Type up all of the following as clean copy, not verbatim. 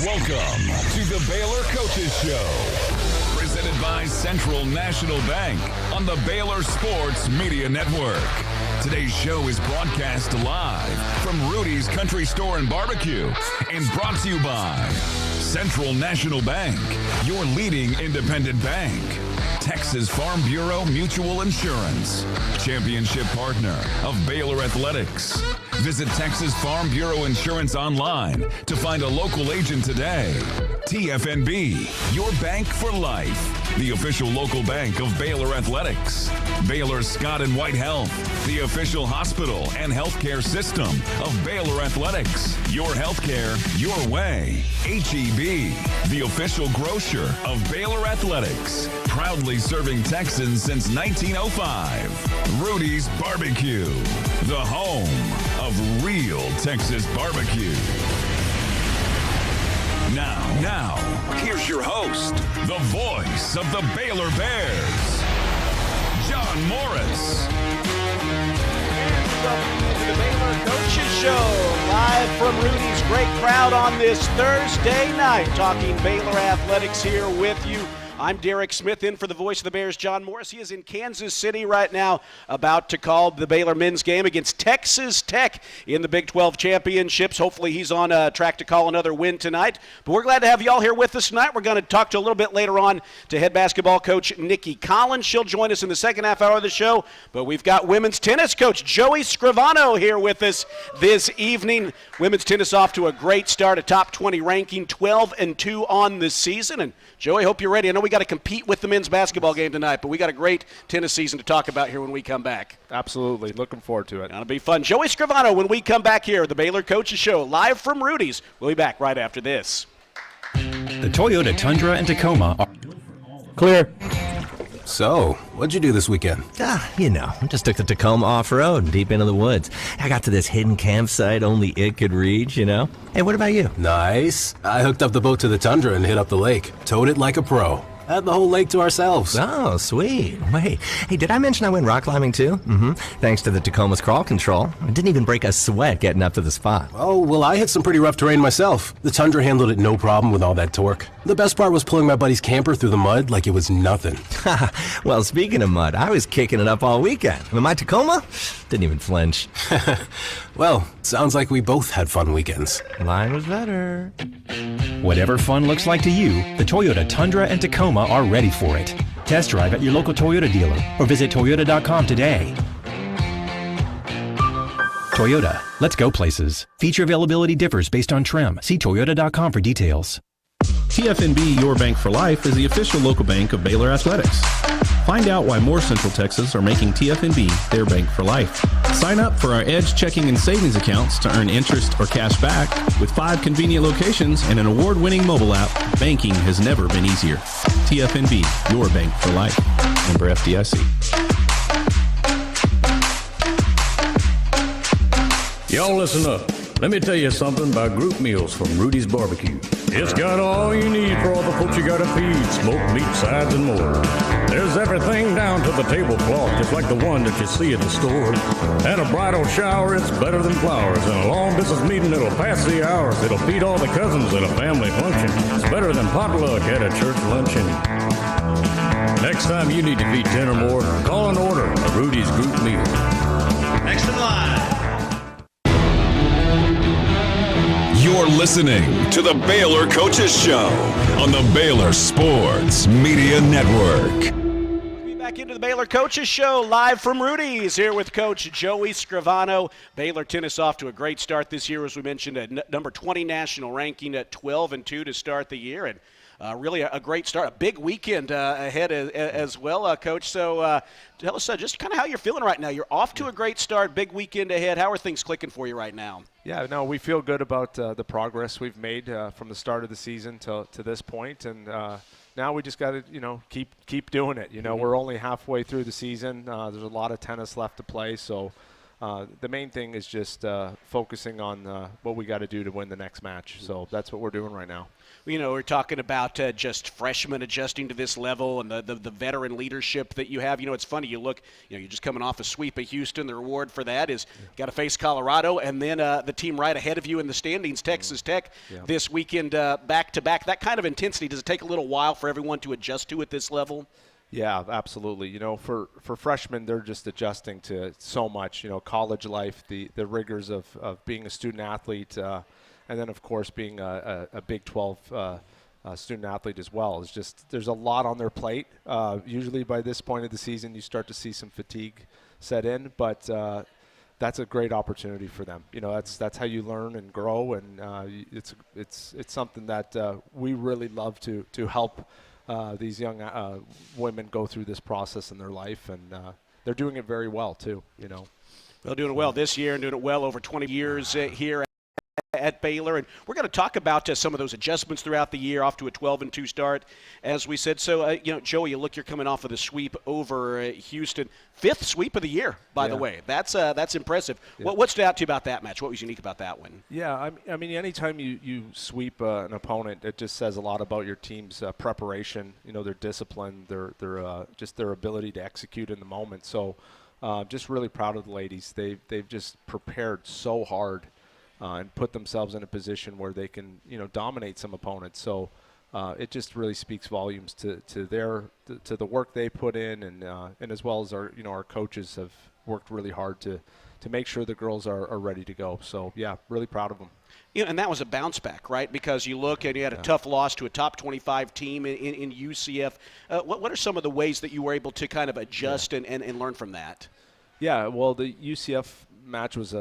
Welcome to the Baylor Coaches Show, presented by Central National Bank on the Baylor Sports Media Network. Today's show is broadcast live from Rudy's Country Store and Barbecue and brought to you by Central National Bank, your leading independent bank. Texas Farm Bureau Mutual Insurance, championship partner of Baylor Athletics. Visit Texas Farm Bureau Insurance online to find a local agent today. TFNB, your bank for life, the official local bank of Baylor Athletics. Baylor Scott and White Health, the official hospital and healthcare system of Baylor Athletics. Your healthcare, your way. HEB, the official grocer of Baylor Athletics. Proudly serving Texans since 1905. Rudy's Barbecue, the home of real Texas barbecue. Now, here's your host, the voice of the Baylor Bears, John Morris. Welcome to the Baylor Coaches Show, live from Rudy's. Great crowd on this Thursday night, talking Baylor athletics here with you. I'm Derek Smith, in for the voice of the Bears, John Morris. He is in Kansas City right now, about to call the Baylor men's game against Texas Tech in the Big 12 championships. Hopefully he's on track to call another win tonight. But we're glad to have you all here with us tonight. We're going to talk to a little bit later on to head basketball coach Nicki Collen. She'll join us in the second half hour of the show. But we've got women's tennis coach Joey Scrivano here with us this evening. Women's tennis off to a great start, a top 20 ranking, 12-2 on the season. And Joey, hope you're ready. I know we got to compete with the men's basketball game tonight, but we got a great tennis season to talk about here when we come back. Absolutely. Looking forward to it. It'll be fun. Joey Scrivano when we come back here, the Baylor Coaches Show, live from Rudy's. We'll be back right after this. The Toyota Tundra and Tacoma are Clear. So, what'd you do this weekend? I just took the Tacoma off-road deep into the woods. I got to this hidden campsite only it could reach, Hey, what about you? Nice. I hooked up the boat to the Tundra and hit up the lake. Towed it like a pro. Had the whole lake to ourselves. Oh, sweet. Wait, hey, did I mention I went rock climbing too? Thanks to the Tacoma's crawl control. I didn't even break a sweat getting up to the spot. Oh, well, I hit some pretty rough terrain myself. The Tundra handled it no problem with all that torque. The best part was pulling my buddy's camper through the mud like it was nothing. Well, speaking of mud, I was kicking it up all weekend. I mean, my Tacoma didn't even flinch. Well, sounds like we both had fun weekends. Mine was better. Whatever fun looks like to you, the Toyota Tundra and Tacoma are ready for it. Test drive at your local Toyota dealer or visit Toyota.com today. Toyota, let's go places. Feature availability differs based on trim. See Toyota.com for details. TFNB, your bank for life, is the official local bank of Baylor Athletics. Find out why more Central Texas are making TFNB their bank for life. Sign up for our Edge checking and savings accounts to earn interest or cash back. With 5 convenient locations and an award-winning mobile app, banking has never been easier. TFNB, your bank for life. Member FDIC. Y'all listen up. Let me tell you something about group meals from Rudy's Barbecue. It's got all you need for all the folks you gotta feed, smoked meat, sides, and more. There's everything down to the tablecloth, just like the one that you see at the store. And a bridal shower, it's better than flowers. And a long business meeting, it'll pass the hours. It'll feed all the cousins at a family function. It's better than potluck at a church luncheon. Next time you need to feed 10 or more, call and order a Rudy's group meal. Next in line. You're listening to the Baylor Coaches Show on the Baylor Sports Media Network. Back into the Baylor Coaches Show, live from Rudy's, here with Coach Joey Scrivano. Baylor tennis off to a great start this year, as we mentioned, at number 20 national ranking at 12-2 to start the year, and really a great start, a big weekend ahead as well, Coach. So tell us just kind of how you're feeling right now. You're off to a great start, big weekend ahead. How are things clicking for you right now? Yeah, no, we feel good about the progress we've made from the start of the season to this point, and now we just got to, keep doing it. We're only halfway through the season. There's a lot of tennis left to play, so the main thing is just focusing on what we got to do to win the next match. So that's what we're doing right now. You know, we're talking about just freshmen adjusting to this level and the veteran leadership that you have. You know, it's funny. You look, you're just coming off a sweep of Houston. The reward for that is got to face Colorado, and then the team right ahead of you in the standings, Texas Tech, this weekend back-to-back. That kind of intensity, does it take a little while for everyone to adjust to at this level? Yeah, absolutely. You know, for freshmen, they're just adjusting to so much. You know, college life, the rigors of being a student athlete, and then, of course, being a Big 12 student athlete as well. It's just there's a lot on their plate. Usually by this point of the season, you start to see some fatigue set in, but that's a great opportunity for them. You know, that's how you learn and grow, and it's something that we really love to help these young women go through this process in their life, and they're doing it very well too. You know, well, doing it well this year and doing it well over 20 years here at Baylor, and we're going to talk about some of those adjustments throughout the year, off to a 12-2 start, as we said. So, you know, Joey, you're coming off of the sweep over Houston, 5th sweep of the year, by the way. That's impressive. Yeah. What stood out to you about that match? What was unique about that one? Yeah, I mean, anytime you sweep an opponent, it just says a lot about your team's preparation. You know, their discipline, their just their ability to execute in the moment. So, just really proud of the ladies. They've just prepared so hard. And put themselves in a position where they can, you know, dominate some opponents. So it just really speaks volumes to the work they put in, and as well as our coaches have worked really hard to make sure the girls are ready to go. So yeah, really proud of them. You know, and that was a bounce back, right? Because you look and you had a tough loss to a top 25 team in UCF. What are some of the ways that you were able to kind of adjust and learn from that? Yeah, well, the UCF match was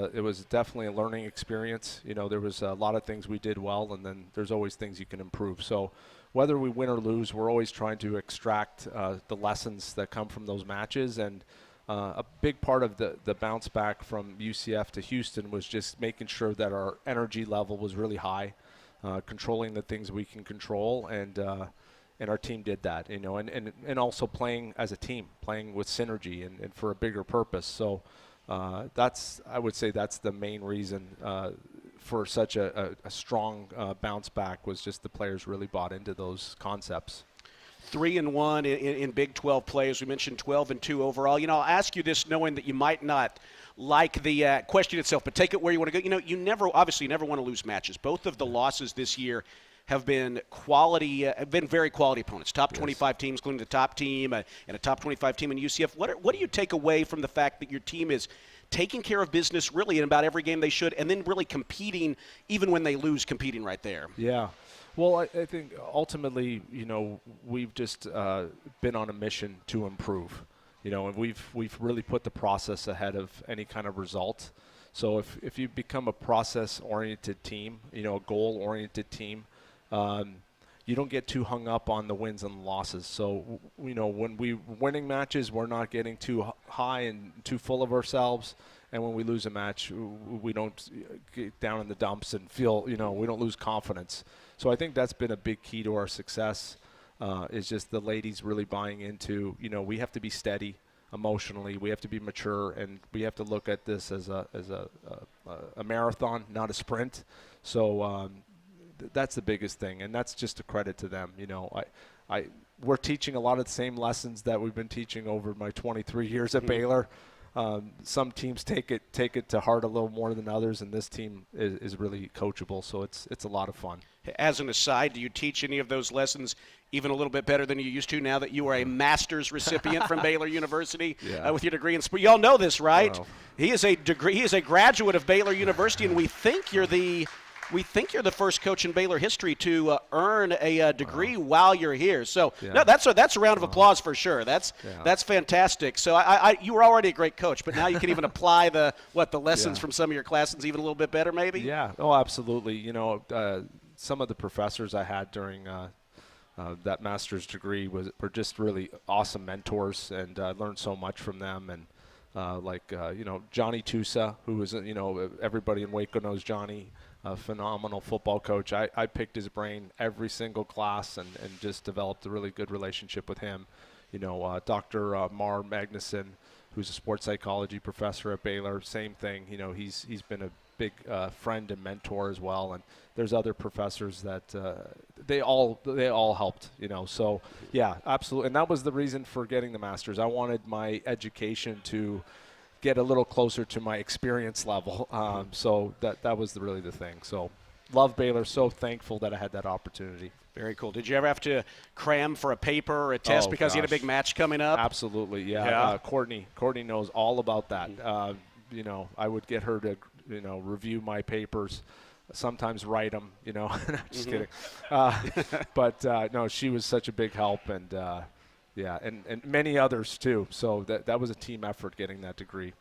definitely a learning experience. You know, there was a lot of things we did well, and then there's always things you can improve. So whether we win or lose, we're always trying to extract the lessons that come from those matches. And a big part of the bounce back from UCF to Houston was just making sure that our energy level was really high, controlling the things we can control, and our team did that. You know, and also playing as a team, playing with synergy and for a bigger purpose. So. I would say that's the main reason for such a strong bounce back, was just the players really bought into those concepts. 3-1 in Big 12 play, as we mentioned, 12-2 overall. You know, I'll ask you this knowing that you might not like the question itself, but take it where you want to go. You know, you never want to lose matches. Both of the losses this year have been very quality opponents. Top 25 teams, including the top team and a top 25 team in UCF. What do you take away from the fact that your team is taking care of business really in about every game they should, and then really competing, even when they lose, competing right there? Yeah. Well, I think ultimately, you know, we've just been on a mission to improve. You know, and we've really put the process ahead of any kind of result. So if you become a process-oriented team, you know, a goal-oriented team, you don't get too hung up on the wins and losses. So, you know, when we're winning matches, we're not getting too high and too full of ourselves. And when we lose a match, we don't get down in the dumps and feel, you know, we don't lose confidence. So I think that's been a big key to our success, is just the ladies really buying into, you know, we have to be steady emotionally. We have to be mature, and we have to look at this as a marathon, not a sprint. So, that's the biggest thing, and that's just a credit to them. You know, we're teaching a lot of the same lessons that we've been teaching over my 23 years at Baylor. Some teams take it to heart a little more than others, and this team is really coachable, so it's a lot of fun. As an aside, do you teach any of those lessons even a little bit better than you used to now that you are a master's recipient from Baylor University with your degree in sport? You all know this, right? Wow. He is a graduate of Baylor University, and we think you're the first coach in Baylor history to earn a degree while you're here. So no, that's a round of applause for sure. That's fantastic. So you were already a great coach, but now you can even apply the lessons from some of your classes even a little bit better, maybe. Yeah. Oh, absolutely. You know, some of the professors I had during that master's degree were just really awesome mentors, and I learned so much from them. And you know, Johnny Tusa, who was, you know, everybody in Waco knows Johnny. A phenomenal football coach. I picked his brain every single class and just developed a really good relationship with him. You know, Dr. Mar Magnuson, who's a sports psychology professor at Baylor. Same thing. You know, he's been a big friend and mentor as well. And there's other professors that they all helped. You know, so yeah, absolutely. And that was the reason for getting the master's. I wanted my education to get a little closer to my experience level. So that was really the thing. So love Baylor. So thankful that I had that opportunity. Very cool. Did you ever have to cram for a paper or a test because you had a big match coming up? Absolutely, yeah. Courtney knows all about that. You know, I would get her to, you know, review my papers, sometimes write them, you know. Just kidding. But no, she was such a big help, and and many others too. So that was a team effort getting that degree.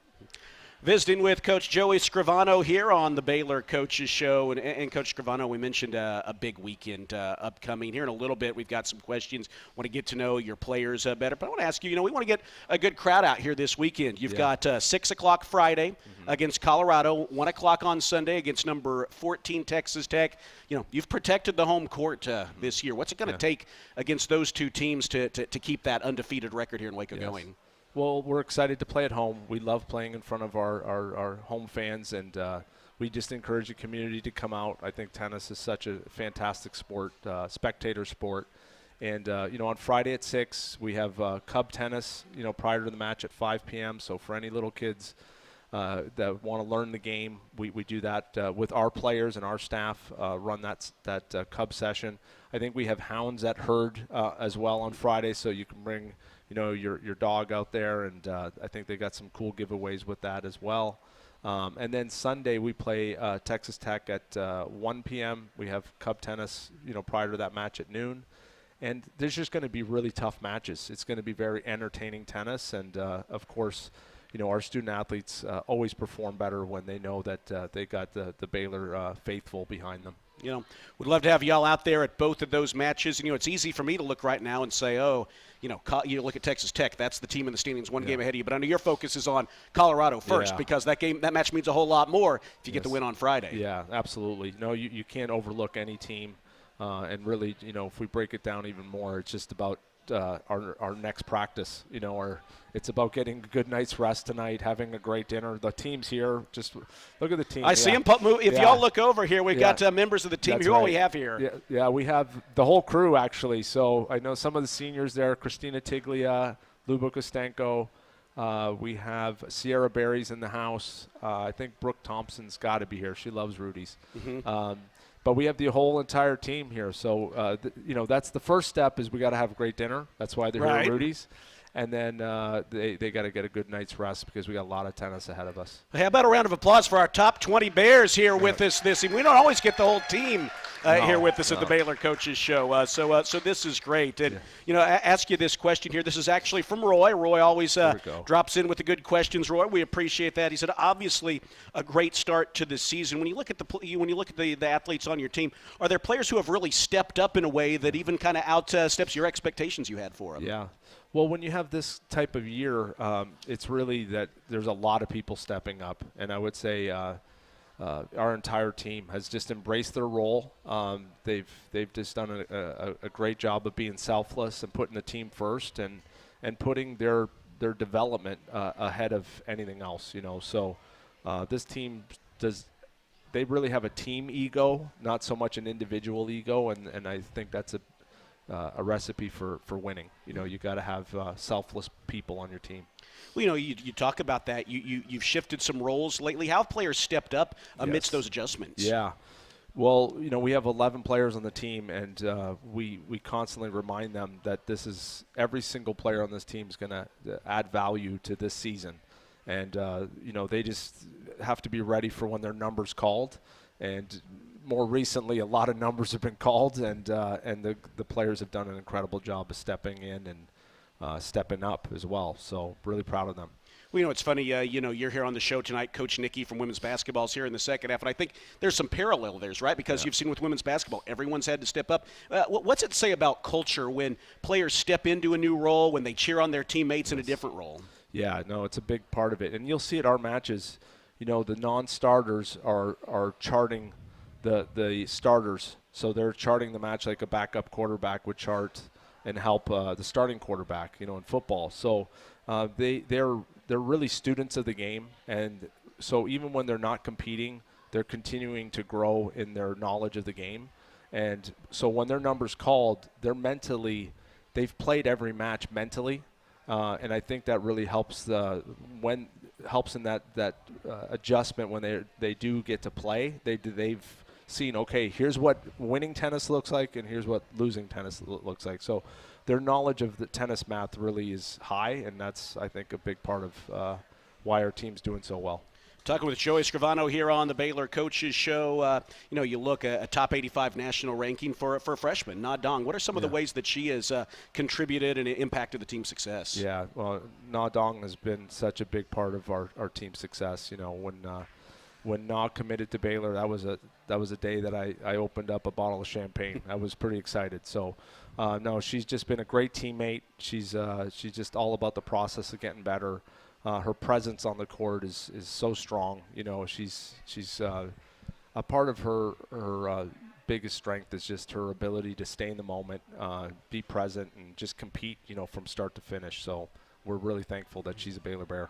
Visiting with Coach Joey Scrivano here on the Baylor Coaches Show. And Coach Scrivano, we mentioned a big weekend upcoming. Here in a little bit, we've got some questions. Want to get to know your players better. But I want to ask you, we want to get a good crowd out here this weekend. You've got 6 o'clock Friday against Colorado, 1 o'clock on Sunday against number 14 Texas Tech. You've protected the home court this year. What's it going to take against those two teams to keep that undefeated record here in Waco going? Well, we're excited to play at home. We love playing in front of our home fans, and we just encourage the community to come out. I think tennis is such a fantastic sport, spectator sport. And, on Friday at 6, we have Cub tennis, prior to the match at 5 p.m. So for any little kids that want to learn the game, we do that with our players and our staff, run that Cub session. I think we have hounds at Herd as well on Friday, so you can bring your dog out there, and I think they got some cool giveaways with that as well. And then Sunday we play Texas Tech at 1 p.m. We have Cub tennis, prior to that match at noon. And there's just going to be really tough matches. It's going to be very entertaining tennis, and of course, our student athletes always perform better when they know that they got the Baylor faithful behind them. We'd love to have y'all out there at both of those matches. And, it's easy for me to look right now and say, you look at Texas Tech, that's the team in the standings one game ahead of you. But I know your focus is on Colorado first because that match means a whole lot more if you get the win on Friday. Yeah, absolutely. No, you can't overlook any team. And really, if we break it down even more, it's just about our next practice. It's about getting a good night's rest tonight, having a great dinner. The team's here. Just look at the team. I see them move. If y'all look over here, we've got members of the team. Who all we have here? Yeah, we have the whole crew, actually. So I know some of the seniors there, Christina Tiglia, Lubo Kostenko. We have Sierra Berry's in the house. I think Brooke Thompson's got to be here. She loves Rudy's. But we have the whole entire team here. So, that's the first step is we got to have a great dinner. That's why they're here at Rudy's. And then they got to get a good night's rest because we got a lot of tennis ahead of us. How about a round of applause for our top 20 Bears here with us this evening? We don't always get the whole team here with us at the Baylor Coaches Show. So this is great. And, I ask you this question here. This is actually from Roy. Roy always drops in with the good questions. Roy, we appreciate that. He said, obviously, a great start to the season. When you look at the athletes on your team, are there players who have really stepped up in a way that even kind of outsteps your expectations you had for them? Yeah. Well, when you have this type of year, it's really that there's a lot of people stepping up. And I would say our entire team has just embraced their role. They've just done a great job of being selfless and putting the team first and putting their development ahead of anything else. So this team they really have a team ego, not so much an individual ego, and I think that's a recipe for winning. You got to have selfless people on your team. Well, you talk about that. You've shifted some roles lately. How have players stepped up amidst those adjustments? Yeah. Well, we have 11 players on the team, and we constantly remind them that this is every single player on this team is going to add value to this season. And, they just have to be ready for when their number's called. And more recently, a lot of numbers have been called, and the players have done an incredible job of stepping in and stepping up as well. So really proud of them. Well, it's funny, you're here on the show tonight. Coach Nicki from women's basketball is here in the second half, and I think there's some parallel there, right? Because you've seen with women's basketball, everyone's had to step up. What's it say about culture when players step into a new role, when they cheer on their teammates in a different role? Yeah, no, it's a big part of it. And you'll see at our matches, the non-starters are charting the starters. So they're charting the match like a backup quarterback would chart and help the starting quarterback, in football. So they're they're really students of the game, and so even when they're not competing, they're continuing to grow in their knowledge of the game. And so when their number's called, they've played every match mentally, and I think that really helps in that adjustment when they do get to play. They've seen, okay, here's what winning tennis looks like, and here's what losing tennis looks like. So their knowledge of the tennis math really is high, and that's, I think, a big part of why our team's doing so well. Talking with Joey Scrivano here on the Baylor Coaches Show. You look at a top 85 national ranking for a freshman, Na Dong. What are some of the ways that she has contributed and impacted the team's success? Yeah, well, Na Dong has been such a big part of our team's success. When Na committed to Baylor, that was a day that I opened up a bottle of champagne. I was pretty excited. So, no, she's just been a great teammate. She's just all about the process of getting better. Her presence on the court is so strong. She's a part of her biggest strength is just her ability to stay in the moment, be present, and just compete, from start to finish. So we're really thankful that she's a Baylor Bear.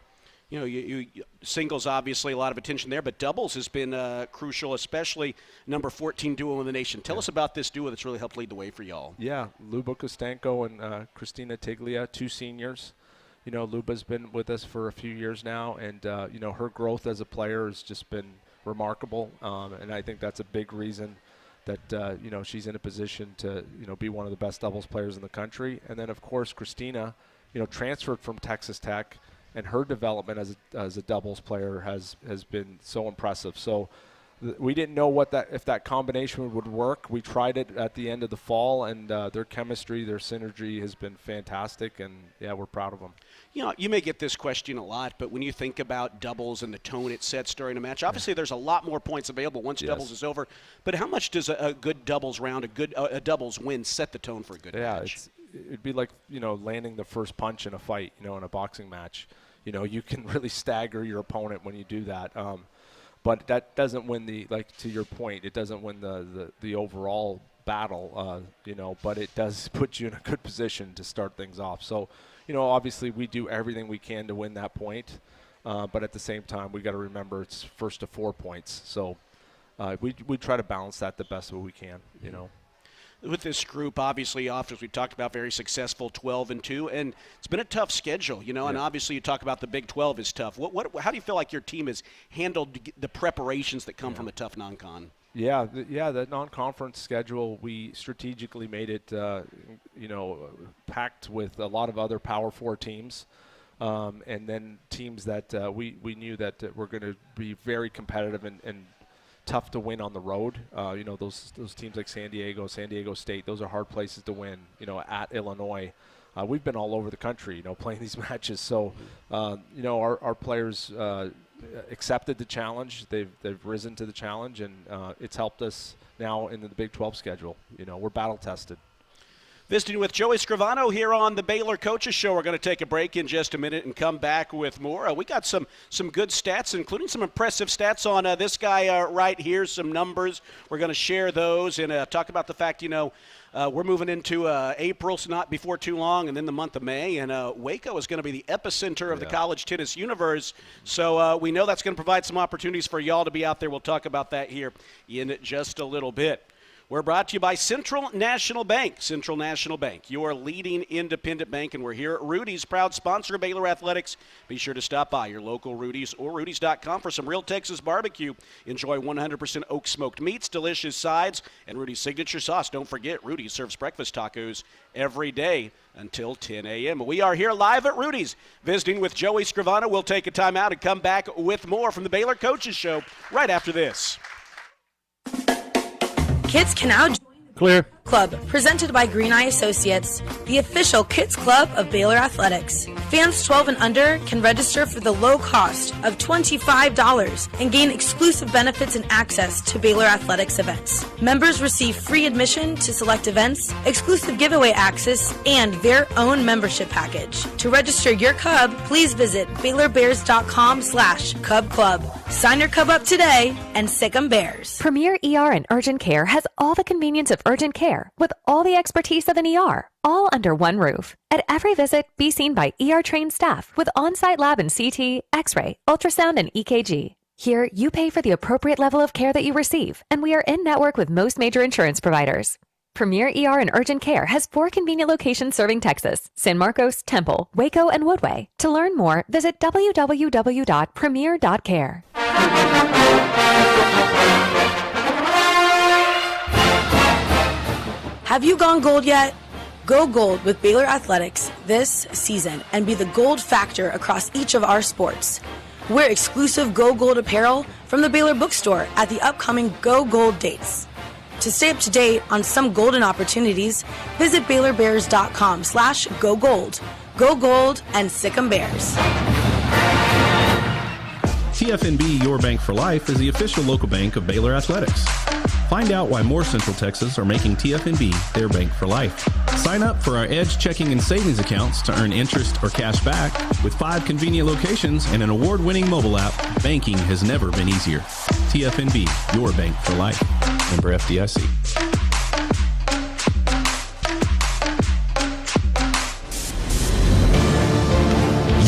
You singles, obviously, a lot of attention there, but doubles has been crucial, especially number 14 duo in the nation. Tell us about this duo that's really helped lead the way for y'all. Yeah, Luba Kostenko and Christina Tiglia, 2 seniors. Luba's been with us for a few years now, and, her growth as a player has just been remarkable, and I think that's a big reason that, she's in a position to, be one of the best doubles players in the country. And then, of course, Christina, transferred from Texas Tech, and her development as a doubles player has been so impressive. So we didn't know if that combination would work. We tried it at the end of the fall, and their chemistry, their synergy has been fantastic, and, yeah, we're proud of them. You may get this question a lot, but when you think about doubles and the tone it sets during a match, obviously there's a lot more points available once doubles is over. But how much does a good doubles round, a doubles win, set the tone for a good match? It'd be like, landing the first punch in a fight, in a boxing match. You can really stagger your opponent when you do that. But that doesn't win to your point, it doesn't win the overall battle, but it does put you in a good position to start things off. So, obviously we do everything we can to win that point, but at the same time, we got to remember it's first to 4 points. So we try to balance that the best way we can, With this group, obviously, as we talked about, very successful 12-2, and it's been a tough schedule, and obviously you talk about the Big 12 is tough. How do you feel like your team has handled the preparations that come from a tough non-con? Yeah, the non-conference schedule, we strategically made it, packed with a lot of other Power 4 teams, and then teams that we knew that were going to be very competitive and tough to win on the road. Those teams like San Diego State, those are hard places to win, at Illinois. We've been all over the country, playing these matches. So, our players accepted the challenge. They've risen to the challenge, and it's helped us now in the Big 12 schedule. We're battle tested. Visiting with Joey Scrivano here on the Baylor Coaches Show. We're going to take a break in just a minute and come back with more. We got some good stats, including some impressive stats on this guy right here, some numbers. We're going to share those and talk about the fact, we're moving into April, so not before too long, and then the month of May. And Waco is going to be the epicenter of the college tennis universe. So we know that's going to provide some opportunities for y'all to be out there. We'll talk about that here in just a little bit. We're brought to you by Central National Bank. Central National Bank, your leading independent bank, and we're here at Rudy's, proud sponsor of Baylor Athletics. Be sure to stop by your local Rudy's or Rudy's.com for some real Texas barbecue. Enjoy 100% oak smoked meats, delicious sides, and Rudy's signature sauce. Don't forget, Rudy's serves breakfast tacos every day until 10 a.m. We are here live at Rudy's, visiting with Joey Scrivano. We'll take a time out and come back with more from the Baylor Coaches Show right after this. Kids can now join the Clear Club, presented by Green Eye Associates, the official kids club of Baylor Athletics. Fans 12 and under can register for the low cost of $25 and gain exclusive benefits and access to Baylor Athletics events. Members receive free admission to select events, exclusive giveaway access, and their own membership package. To register your Cub, please visit BaylorBears.com/Cub Club. Sign your Cub up today and sick 'em Bears. Premier ER and Urgent Care has all the convenience of urgent care care with all the expertise of an ER, all under one roof. At every visit, be seen by ER-trained staff with on-site lab and CT, X-ray, ultrasound, and EKG. Here, you pay for the appropriate level of care that you receive, and we are in-network with most major insurance providers. Premier ER and Urgent Care has 4 convenient locations serving Texas: San Marcos, Temple, Waco, and Woodway. To learn more, visit www.premier.care. Have you gone gold yet? Go gold with Baylor Athletics this season and be the gold factor across each of our sports. Wear exclusive Go Gold apparel from the Baylor bookstore at the upcoming Go Gold dates. To stay up to date on some golden opportunities, visit BaylorBears.com/GoGold. Go Gold and Sick 'em Bears. TFNB Your Bank for Life is the official local bank of Baylor Athletics. Find out why more Central Texas are making TFNB their bank for life. Sign up for our Edge checking and savings accounts to earn interest or cash back. With 5 convenient locations and an award-winning mobile app, banking has never been easier. TFNB, your bank for life. Member FDIC.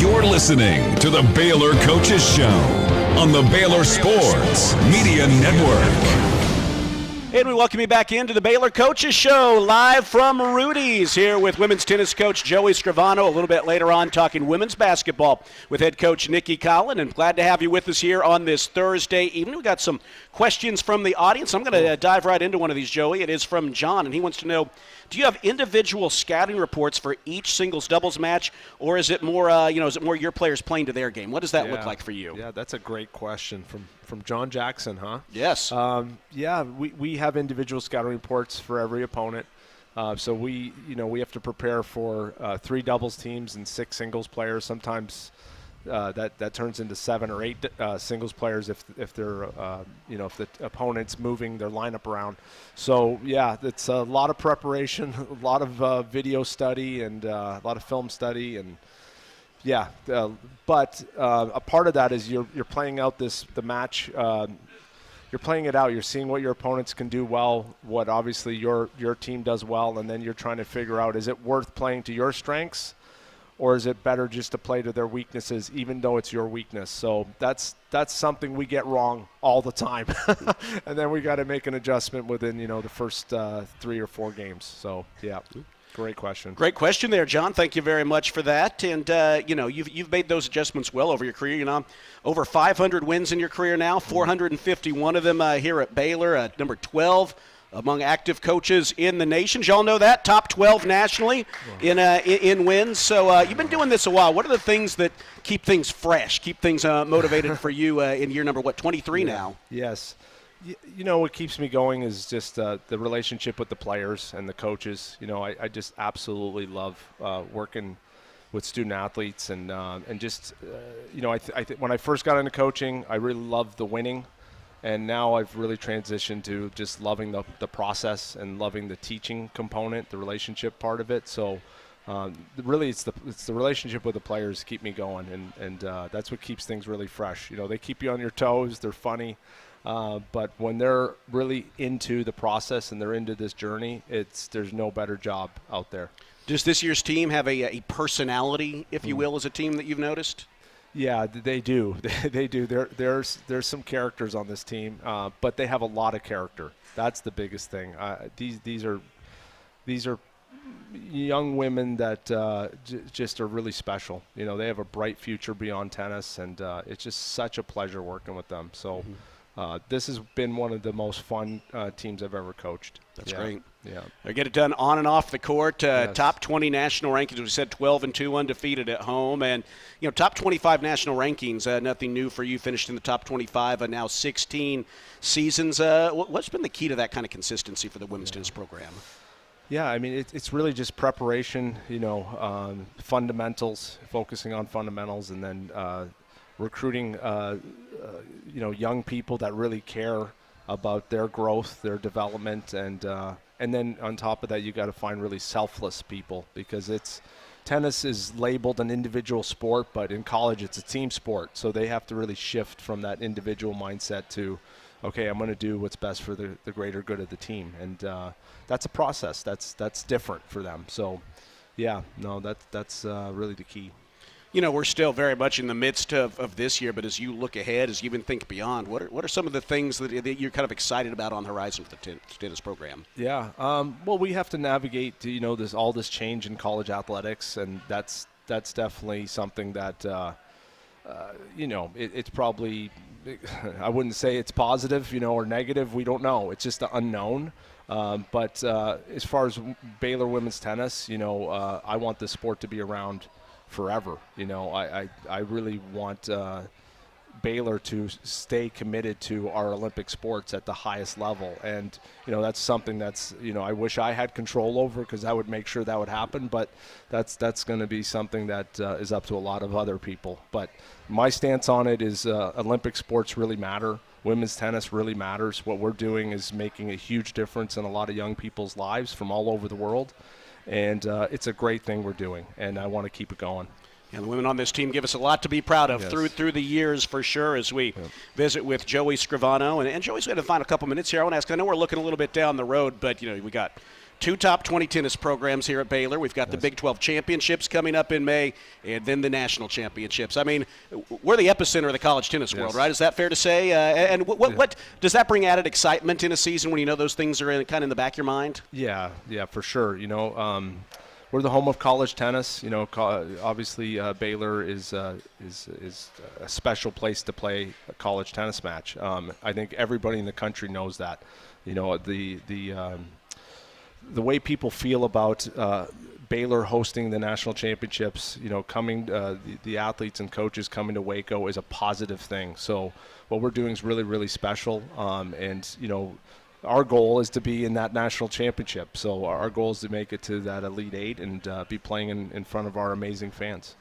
You're listening to the Baylor Coaches Show on the Baylor Sports Media Network. And we welcome you back into the Baylor Coaches Show, live from Rudy's, here with women's tennis coach Joey Scrivano. A little bit later on, talking women's basketball with head coach Nicki Collen. And glad to have you with us here on this Thursday evening. We got some questions from the audience. I'm going to dive right into one of these, Joey. It is from John, and he wants to know, do you have individual scouting reports for each singles doubles match, or is it more, is it more your players playing to their game? What does that look like for you? Yeah, that's a great question from John Jackson, huh? Yes. We have individual scouting reports for every opponent. So we have to prepare for 3 doubles teams and 6 singles players. Sometimes that turns into 7 or 8 singles players if they're if the opponent's moving their lineup around. So yeah, it's a lot of preparation, a lot of video study, and a lot of film study, and but a part of that is you're playing out the match. You're playing it out. You're seeing what your opponents can do well, what obviously your team does well, and then you're trying to figure out, is it worth playing to your strengths, or is it better just to play to their weaknesses, even though it's your weakness? So that's something we get wrong all the time, and then we got to make an adjustment within the first 3 or 4 games. So yeah. Great question. Great question there, John. Thank you very much for that. And, you've made those adjustments well over your career. Over 500 wins in your career now, 451 of them here at Baylor, number 12 among active coaches in the nation. Y'all know that, top 12 nationally in wins. So you've been doing this a while. What are the things that keep things fresh, keep things motivated for you in year number, 23 now? Yes. What keeps me going is just the relationship with the players and the coaches. I just absolutely love working with student athletes, and just when I first got into coaching, I really loved the winning, and now I've really transitioned to just loving the process and loving the teaching component, the relationship part of it. So really, it's the relationship with the players keep me going, and that's what keeps things really fresh. They keep you on your toes. They're funny. But when they're really into the process and they're into this journey, there's no better job out there. Does this year's team have a personality, if you will, as a team that you've noticed? Yeah, they do. They do. There's some characters on this team, but they have a lot of character. That's the biggest thing. These are young women that just are really special. They have a bright future beyond tennis, and it's just such a pleasure working with them. So. This has been one of the most fun teams I've ever coached. That's great. Yeah. They get it done on and off the court. Yes. Top 20 national rankings. We said 12-2 undefeated at home. And, top 25 national rankings. Nothing new for you. Finished in the top 25, now 16 seasons. What's been the key to that kind of consistency for the women's tennis program? Yeah, I mean, it's really just preparation, fundamentals, focusing on fundamentals, and then recruiting, young people that really care about their growth, their development, and then on top of that, you got to find really selfless people, because tennis is labeled an individual sport, but in college it's a team sport. So they have to really shift from that individual mindset to okay, I'm going to do what's best for the greater good of the team. And that's a process. That's different for them. So, yeah, no, that's really the key. You know, we're still very much in the midst of this year, but as you look ahead, as you even think beyond, what are some of the things that you're kind of excited about on the horizon for the tennis program? Yeah, well, we have to navigate, all this change in college athletics, and that's definitely something that, it's probably, I wouldn't say it's positive, or negative. We don't know. It's just the unknown. But as far as Baylor women's tennis, I want the sport to be around forever. I really want Baylor to stay committed to our Olympic sports at the highest level, and that's something that's I wish I had control over, because I would make sure that would happen, but that's going to be something that is up to a lot of other people. But my stance on it is Olympic sports really matter. Women's tennis really matters. What we're doing is making a huge difference in a lot of young people's lives from all over the world. And it's a great thing we're doing, and I want to keep it going. And the women on this team give us a lot to be proud of through the years, for sure, as we visit with Joey Scrivano. And Joey's going to find a couple minutes here. I want to ask, I know we're looking a little bit down the road, but, we got 2 top 20 tennis programs here at Baylor. We've got the Big 12 championships coming up in May, and then the national championships. I mean, we're the epicenter of the college tennis world, right? Is that fair to say? And what does that bring added excitement in a season when those things are kind of in the back of your mind? Yeah, for sure. We're the home of college tennis. Obviously Baylor is a special place to play a college tennis match. I think everybody in the country knows that. The way people feel about Baylor hosting the national championships, coming, the athletes and coaches coming to Waco is a positive thing. So what we're doing is really, really special. Our goal is to be in that national championship. So our goal is to make it to that Elite Eight and be playing in front of our amazing fans.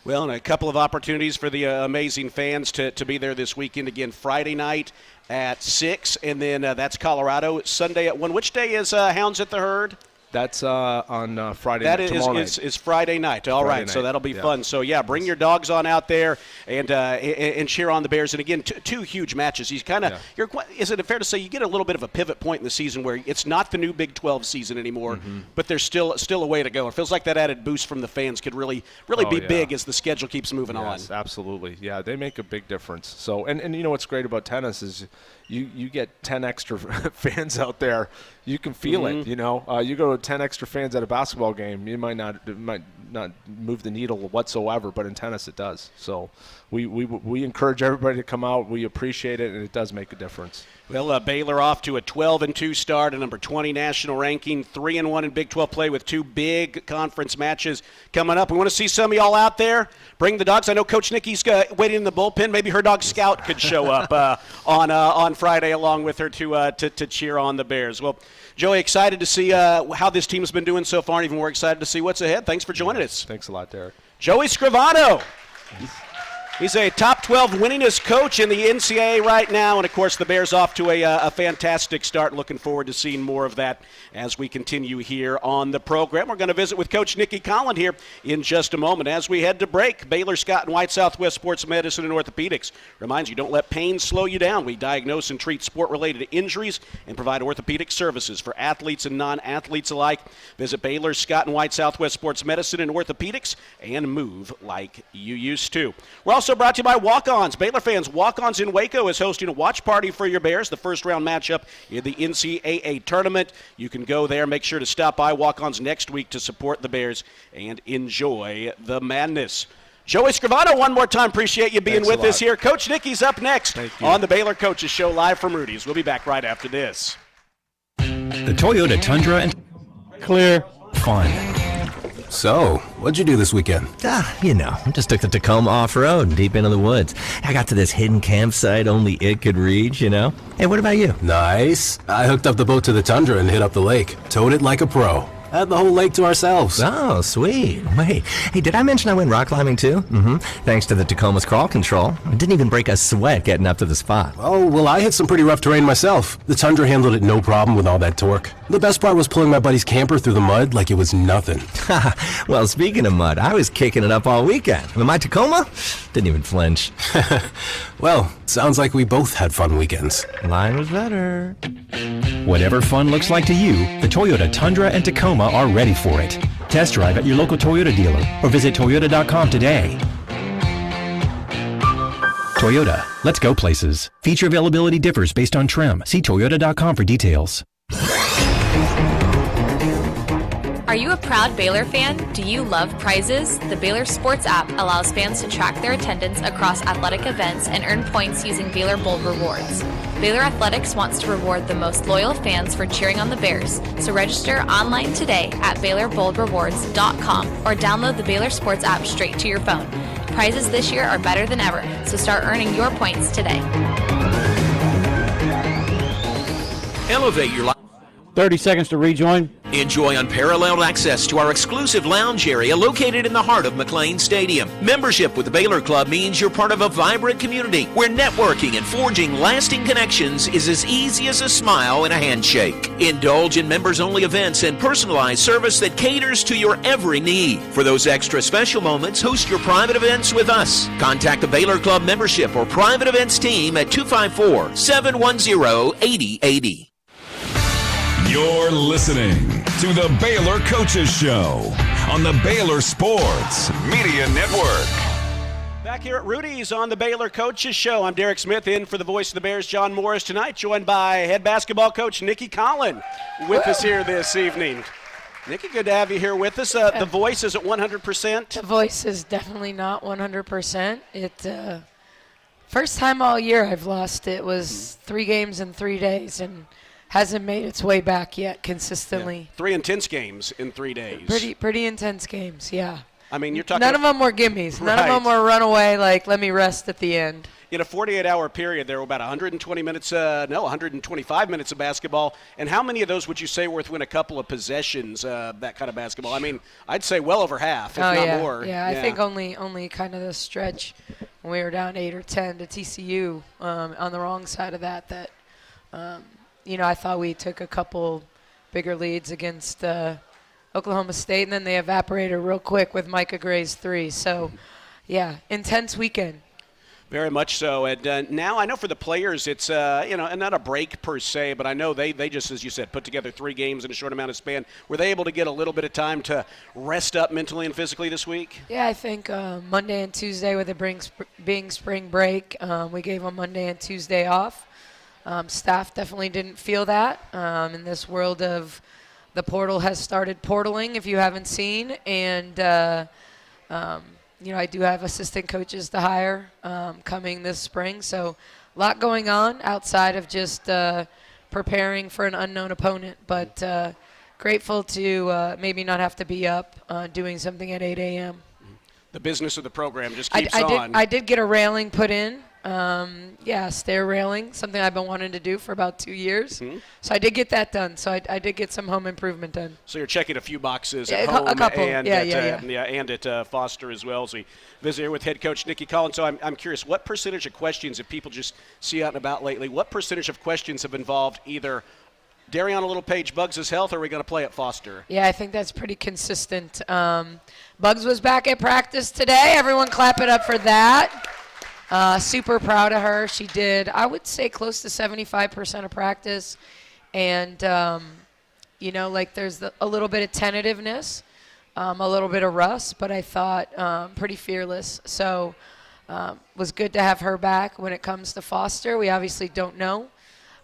Well, and a couple of opportunities for the amazing fans to be there this weekend. Again, Friday night at 6, and then that's Colorado. Sunday at 1. Which day is Hounds at the Herd? That's on Friday night. That is Friday night. All right, so that'll be fun. So, bring your dogs on out there and cheer on the Bears. And, again, two huge matches. Is it fair to say you get a little bit of a pivot point in the season where it's not the new Big 12 season anymore, but there's still a way to go? It feels like that added boost from the fans could really be big as the schedule keeps moving on. Yes, absolutely. Yeah, they make a big difference. So, and what's great about tennis is you get 10 extra fans out there. You can feel it, you go to 10 extra fans at a basketball game, it might not move the needle whatsoever, but in tennis it does. So we encourage everybody to come out. We appreciate it, and it does make a difference. Well, Baylor off to a 12-2 start, a number 20 national ranking, 3-1 in Big 12 play with 2 big conference matches coming up. We want to see some of y'all out there. Bring the dogs. I know Coach Nicki's waiting in the bullpen. Maybe her dog Scout could show up on Friday along with her to cheer on the Bears. Well, Joey, excited to see how this team has been doing so far, and even more excited to see what's ahead. Thanks for joining us. Thanks a lot, Derek. Joey Scrivano. He's a top 12 winningest coach in the NCAA right now, and, of course, the Bears off to a fantastic start. Looking forward to seeing more of that as we continue here on the program. We're going to visit with Coach Nicki Collen here in just a moment. As we head to break, Baylor Scott and White Southwest Sports Medicine and Orthopedics reminds you, don't let pain slow you down. We diagnose and treat sport-related injuries and provide orthopedic services for athletes and non-athletes alike. Visit Baylor Scott and White Southwest Sports Medicine and Orthopedics and move like you used to. We're also brought to you by Walk-Ons. Baylor fans, Walk-Ons in Waco is hosting a watch party for your Bears, the first round matchup in the NCAA tournament. You can go there. Make sure to stop by Walk-Ons next week to support the Bears and enjoy the madness. Joey Scrivano, one more time, appreciate you being with us here. Coach Nicki's up next on the Baylor Coaches Show live from Rudy's. We'll be back right after this. The Toyota Tundra and Clear. Fun. So, what'd you do this weekend? Just took the Tacoma off-road deep into the woods. I got to this hidden campsite only it could reach, Hey, what about you? Nice. I hooked up the boat to the Tundra and hit up the lake. Towed it like a pro. Had the whole lake to ourselves. Oh, sweet. Wait, hey, did I mention I went rock climbing too? Thanks to the Tacoma's crawl control. I didn't even break a sweat getting up to the spot. Oh, well, I hit some pretty rough terrain myself. The Tundra handled it no problem with all that torque. The best part was pulling my buddy's camper through the mud like it was nothing. Well, speaking of mud, I was kicking it up all weekend. And my Tacoma didn't even flinch. Well, sounds like we both had fun weekends. Mine was better. Whatever fun looks like to you, the Toyota Tundra and Tacoma are ready for it. Test drive at your local Toyota dealer or visit Toyota.com today. Toyota, let's go places. Feature availability differs based on trim. See Toyota.com for details. Are you a proud Baylor fan? Do you love prizes? The Baylor Sports app allows fans to track their attendance across athletic events and earn points using Baylor Bold Rewards. Baylor Athletics wants to reward the most loyal fans for cheering on the Bears, so register online today at BaylorBoldRewards.com or download the Baylor Sports app straight to your phone. Prizes this year are better than ever, so start earning your points today. Elevate your life. 30 seconds to rejoin. Enjoy unparalleled access to our exclusive lounge area located in the heart of McLean Stadium. Membership with the Baylor Club means you're part of a vibrant community where networking and forging lasting connections is as easy as a smile and a handshake. Indulge in members-only events and personalized service that caters to your every need. For those extra special moments, host your private events with us. Contact the Baylor Club membership or private events team at 254-710-8080. You're listening to the Baylor Coaches Show on the Baylor Sports Media Network. Back here at Rudy's on the Baylor Coaches Show. I'm Derek Smith in for the voice of the Bears, John Morris, tonight, joined by head basketball coach Nicki Collen with us here this evening. Nicki, good to have you here with us. The voice is at 100%? The voice is definitely not 100%. First time all year I've lost. It was 3 games in 3 days, and hasn't made its way back yet consistently. Yeah. 3 intense games in 3 days. Pretty intense games, yeah. I mean, you're talking. None of them were gimmies. None of them were runaway, like, let me rest at the end. In a 48-hour period, there were about 125 minutes of basketball. And how many of those would you say were within a couple of possessions, that kind of basketball? I mean, I'd say well over half, if not more. Yeah, I think only kind of the stretch when we were down 8 or 10 to TCU on the wrong side of that I thought we took a couple bigger leads against Oklahoma State, and then they evaporated real quick with Micah Gray's 3. So, yeah, intense weekend. Very much so. And now I know for the players it's, and not a break per se, but I know they just, as you said, put together 3 games in a short amount of span. Were they able to get a little bit of time to rest up mentally and physically this week? Yeah, I think Monday and Tuesday with it being spring break, we gave them Monday and Tuesday off. Staff definitely didn't feel that. In this world of the portal has started portaling, if you haven't seen. And, I do have assistant coaches to hire coming this spring. So a lot going on outside of just preparing for an unknown opponent. But grateful to maybe not have to be up doing something at 8 a.m. The business of the program just keeps on. I did get a railing put in. Stair railing, something I've been wanting to do for about 2 years. Mm-hmm. So I did get that done. So I did get some home improvement done. So you're checking a few boxes at home a couple. And at Foster as well. So we visit here with head coach Nicki Collen. So I'm curious, what percentage of questions, if people just see you out and about lately, what percentage of questions have involved either Dariana Little-Page, Bugs' health, or are we going to play at Foster? Yeah, I think that's pretty consistent. Bugs was back at practice today. Everyone clap it up for that. Super proud of her. She did, I would say, close to 75% of practice. And, there's a little bit of tentativeness, a little bit of rust, but I thought pretty fearless. So was good to have her back when it comes to Foster. We obviously don't know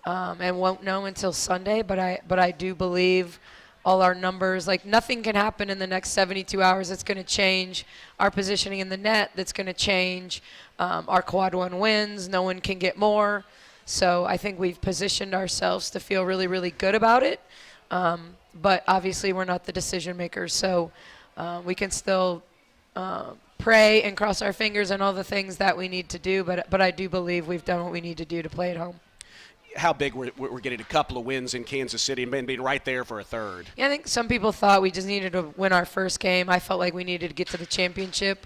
and won't know until Sunday, but I do believe all our numbers, like nothing can happen in the next 72 hours that's going to change our positioning in the net, that's going to change our quad 1 wins. No one can get more. So I think we've positioned ourselves to feel really, really good about it. But obviously we're not the decision makers. So we can still pray and cross our fingers and all the things that we need to do. But I do believe we've done what we need to do to play at home. how big we're getting a couple of wins in Kansas City and being right there for a third. Yeah, I think some people thought we just needed to win our first game. I felt like we needed to get to the championship.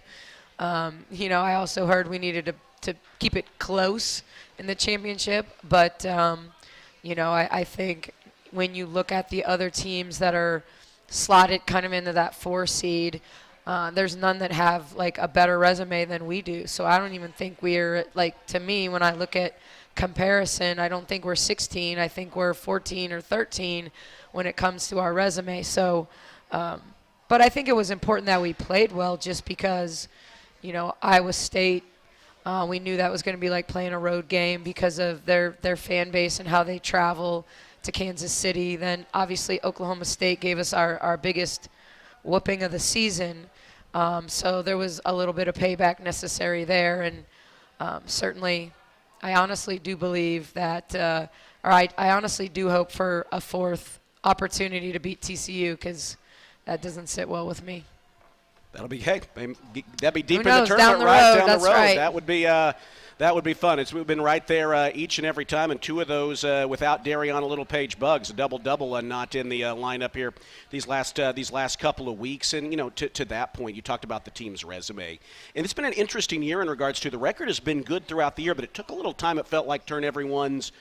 I also heard we needed to keep it close in the championship. But, I think when you look at the other teams that are slotted kind of into that 4 seed, there's none that have, like, a better resume than we do. So I don't even think we're, like, to me, when I look at comparison, I don't think we're 16. I think we're 14 or 13 when it comes to our resume. So, but I think it was important that we played well just because, Iowa State, we knew that was going to be like playing a road game because of their fan base and how they travel to Kansas City. Then obviously Oklahoma State gave us our biggest whooping of the season. So there was a little bit of payback necessary there. And certainly I honestly do believe that, I honestly do hope for a 4th opportunity to beat TCU because that doesn't sit well with me. That'd be deep in the tournament, down the right road, down that's the road. Right. That would be fun. We've been right there each and every time, and 2 of those without Dariana Little Page Buggs, a double not in the lineup here these last couple of weeks. And to that point, you talked about the team's resume, and it's been an interesting year in regards to the record has been good throughout the year, but it took a little time. It felt like turn everyone's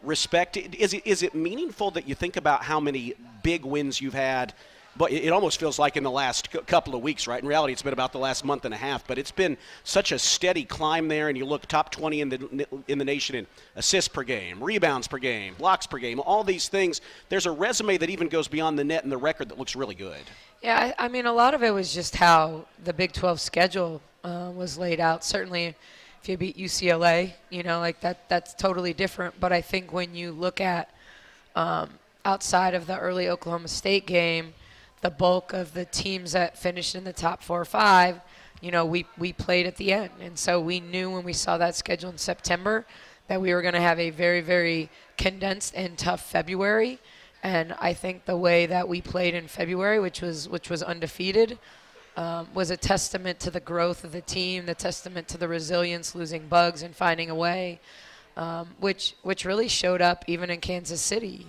respect. Is it meaningful that you think about how many big wins you've had? But it almost feels like in the last couple of weeks, right? In reality, it's been about the last month and a half. But it's been such a steady climb there, and you look top 20 in the nation in assists per game, rebounds per game, blocks per game, all these things. There's a resume that even goes beyond the net and the record that looks really good. Yeah, I mean, a lot of it was just how the Big 12 schedule was laid out. Certainly, if you beat UCLA, that's totally different. But I think when you look at outside of the early Oklahoma State game, the bulk of the teams that finished in the top 4 or 5, we played at the end. And so we knew when we saw that schedule in September that we were going to have a very, very condensed and tough February. And I think the way that we played in February, which was undefeated, was a testament to the growth of the team, the testament to the resilience, losing Bugs and finding a way, which really showed up even in Kansas City.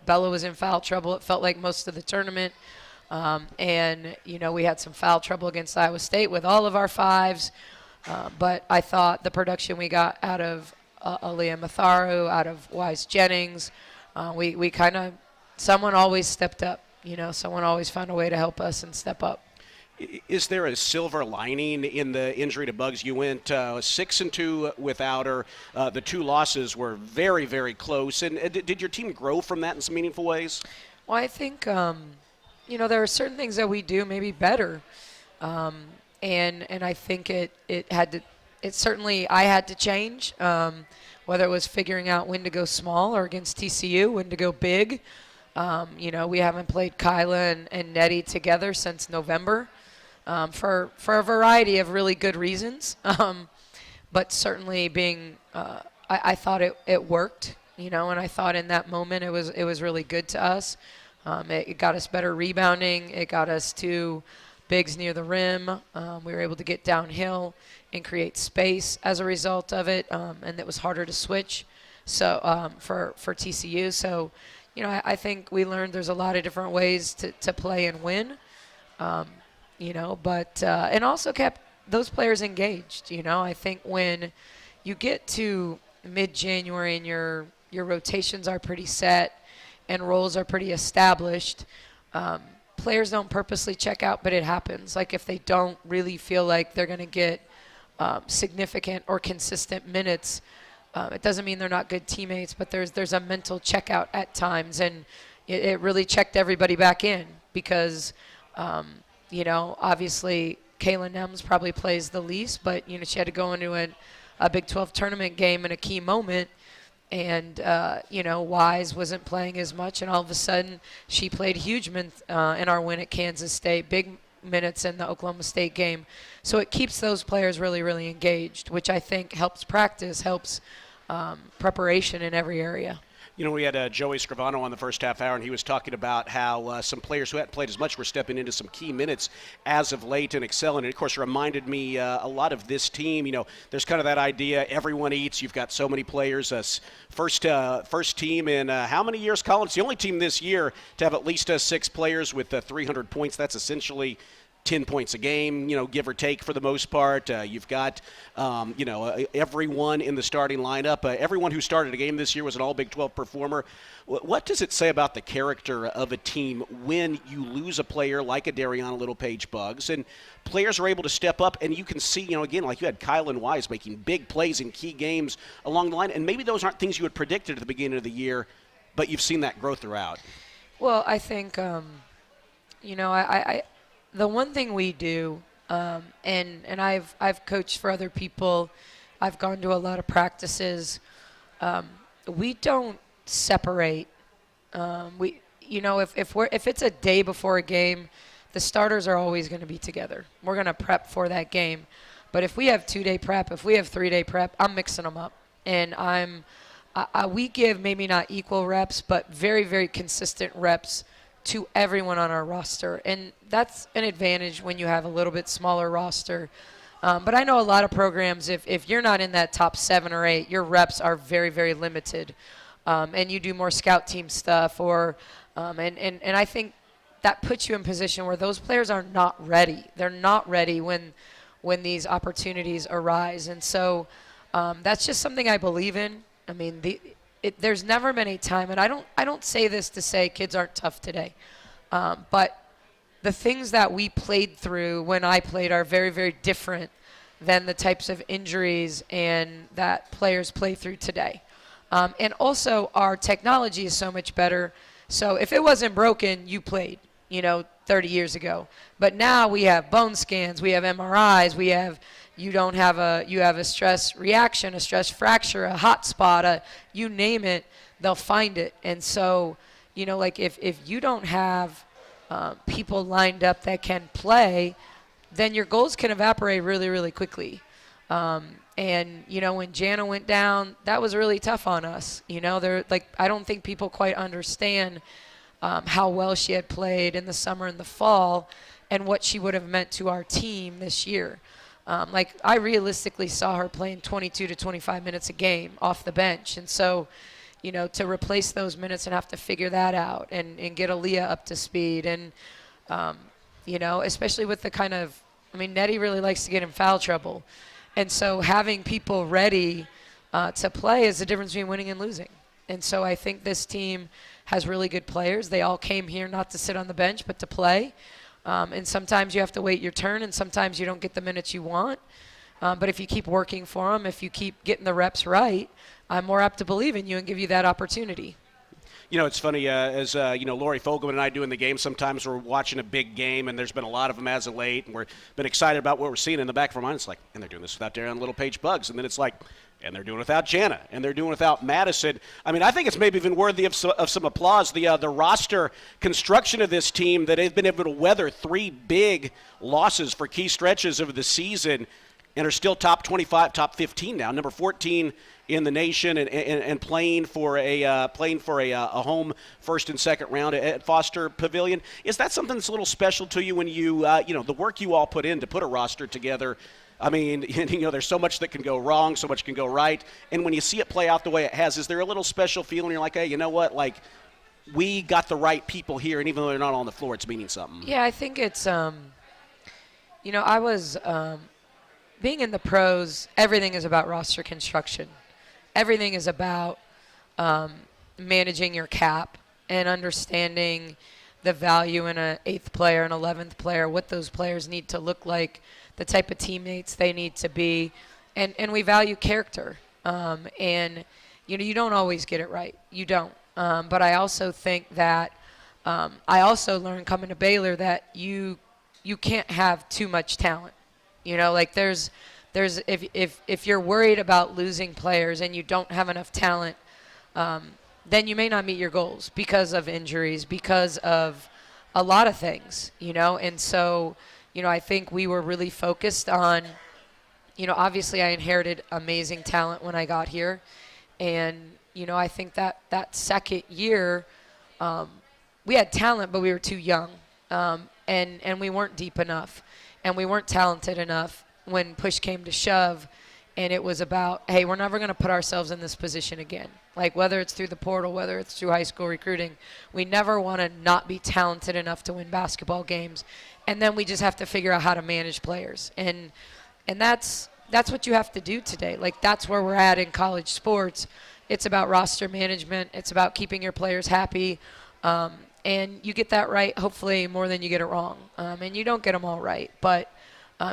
Bella was in foul trouble. It felt like most of the tournament. And we had some foul trouble against Iowa State with all of our 5s. But I thought the production we got out of Aaliyah Matharu, out of Wise Jennings, we kind of, someone always stepped up. Someone always found a way to help us and step up. Is there a silver lining in the injury to Bugs? You went 6-2 without her. The 2 losses were very, very close. And did your team grow from that in some meaningful ways? Well, I think, there are certain things that we do maybe better. And I think I had to change, whether it was figuring out when to go small or against TCU, when to go big. We haven't played Kyla and Nettie together since November. For a variety of really good reasons. But certainly I thought it worked, and I thought in that moment it was really good to us. It got us better rebounding. It got us to bigs near the rim. We were able to get downhill and create space as a result of it, and it was harder to switch. So for TCU, so I think we learned there's a lot of different ways to play and win. But and also kept those players engaged. I think when you get to mid-January and your rotations are pretty set and roles are pretty established, players don't purposely check out, but it happens. Like if they don't really feel like they're going to get significant or consistent minutes, it doesn't mean they're not good teammates, but there's a mental checkout at times, and it really checked everybody back in because obviously Kayla Nems probably plays the least, but she had to go into a Big 12 tournament game in a key moment, and Wise wasn't playing as much, and all of a sudden she played huge in our win at Kansas State, big minutes in the Oklahoma State game. So it keeps those players really, really engaged, which I think helps practice, helps preparation in every area. You know, we had Joey Scrivano on the first half hour, and he was talking about how some players who hadn't played as much were stepping into some key minutes as of late and excelling. And, of course, reminded me a lot of this team. You know, there's kind of that idea, everyone eats. You've got so many players. First team in how many years, Collen? It's the only team this year to have at least 6 players with 300 points. That's essentially 10 points a game, you know, give or take for the most part. You've got, everyone in the starting lineup. Everyone who started a game this year was an all-Big 12 performer. What does it say about the character of a team when you lose a player like a Dariana Little-Page-Buggs and players are able to step up and you can see, you know, again, like you had Collen Wise making big plays in key games along the line, and maybe those aren't things you had predicted at the beginning of the year, but you've seen that growth throughout. Well, I think, the one thing we do, and I've coached for other people, I've gone to a lot of practices. We don't separate. If it's a day before a game, the starters are always going to be together. We're going to prep for that game. But if we have 2-day prep, if we have 3-day prep, I'm mixing them up, and we give maybe not equal reps, but very, very consistent reps to everyone on our roster. And that's an advantage when you have a little bit smaller roster. But I know a lot of programs, if you're not in that top 7 or 8, your reps are very, very limited. And you do more scout team stuff and I think that puts you in position where those players are not ready. They're not ready when these opportunities arise. And so that's just something I believe in. I mean, there's never been a time, and I don't say this to say kids aren't tough today, but the things that we played through when I played are very, very different than the types of injuries and that players play through today. And also our technology is so much better. So if it wasn't broken, you played, 30 years ago. But now we have bone scans, we have MRIs, you have a stress reaction, a stress fracture, a hot spot, you name it, they'll find it. And so, if you don't have people lined up that can play, then your goals can evaporate really, really quickly. And when Jana went down, that was really tough on us. I don't think people quite understand how well she had played in the summer and the fall and what she would have meant to our team this year. I realistically saw her playing 22 to 25 minutes a game off the bench. And so, to replace those minutes and have to figure that out and get Aaliyah up to speed. And, especially with the kind of, Nettie really likes to get in foul trouble. And so having people ready to play is the difference between winning and losing. And so I think this team has really good players. They all came here not to sit on the bench, but to play. And sometimes you have to wait your turn, and sometimes you don't get the minutes you want. But if you keep working for them, if you keep getting the reps right, I'm more apt to believe in you and give you that opportunity. It's funny, as Lori Fogelman and I do in the game, sometimes we're watching a big game, and there's been a lot of them as of late, and we've been excited about what we're seeing in the back of our mind. It's like, and they're doing this without Dariana Little-Page-Buggs. And then it's like, and they're doing it without Jana, and they're doing it without Madison. I think it's maybe even worthy of some applause, the roster construction of this team, that they've been able to weather 3 big losses for key stretches of the season and are still top 25, top 15 now, number 14 in the nation, and playing for a home first and second round at Foster Pavilion. Is that something that's a little special to you when you the work you all put in to put a roster together? There's so much that can go wrong, so much can go right. And when you see it play out the way it has, is there a little special feeling? You're like, hey, you know what? We got the right people here, and even though they're not on the floor, it's meaning something. Yeah, I think it's, I was, being in the pros, everything is about roster construction. Everything is about managing your cap and understanding the value in an 8th player, an 11th player, what those players need to look like, the type of teammates they need to be, and we value character. You don't always get it right. You don't. But I also think that I also learned coming to Baylor that you can't have too much talent. There's if you're worried about losing players and you don't have enough talent, then you may not meet your goals because of injuries, because of a lot of things, And so, I think we were really focused on, obviously I inherited amazing talent when I got here. And, I think that second year, we had talent, but we were too young, and we weren't deep enough, and we weren't talented enough when push came to shove, and it was about, hey, we're never going to put ourselves in this position again. Like, whether it's through the portal, whether it's through high school recruiting, we never want to not be talented enough to win basketball games, and then we just have to figure out how to manage players, and that's what you have to do today. Like, that's where we're at in college sports. It's about roster management. It's about keeping your players happy. And you get that right, hopefully, more than you get it wrong. And you don't get them all right, but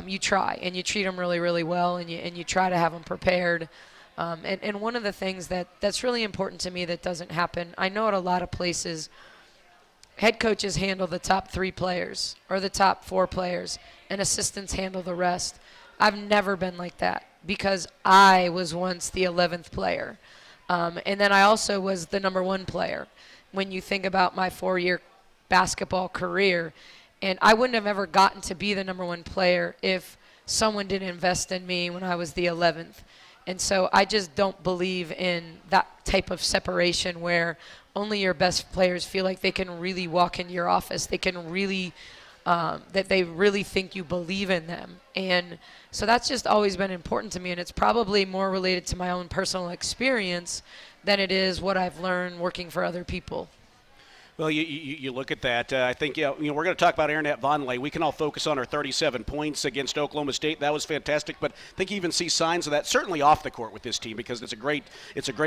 you try, and you treat them really, really well, and you try to have them prepared. And one of the things that's really important to me that doesn't happen, I know at a lot of places, head coaches handle the top 3 players or the top 4 players, and assistants handle the rest. I've never been like that because I was once the 11th player. And then I also was the number 1 player when you think about my 4-year basketball career. And I wouldn't have ever gotten to be the number 1 player if someone didn't invest in me when I was the 11th. And so I just don't believe in that type of separation where only your best players feel like they can really walk into your office. They can really that they really think you believe in them. And so that's just always been important to me, and it's probably more related to my own personal experience than it is what I've learned working for other people. Well, you look at that. I think we're going to talk about Aaronette Vonleh. We can all focus on her 37 points against Oklahoma State. That was fantastic. But I think you even see signs of that certainly off the court with this team because it's a great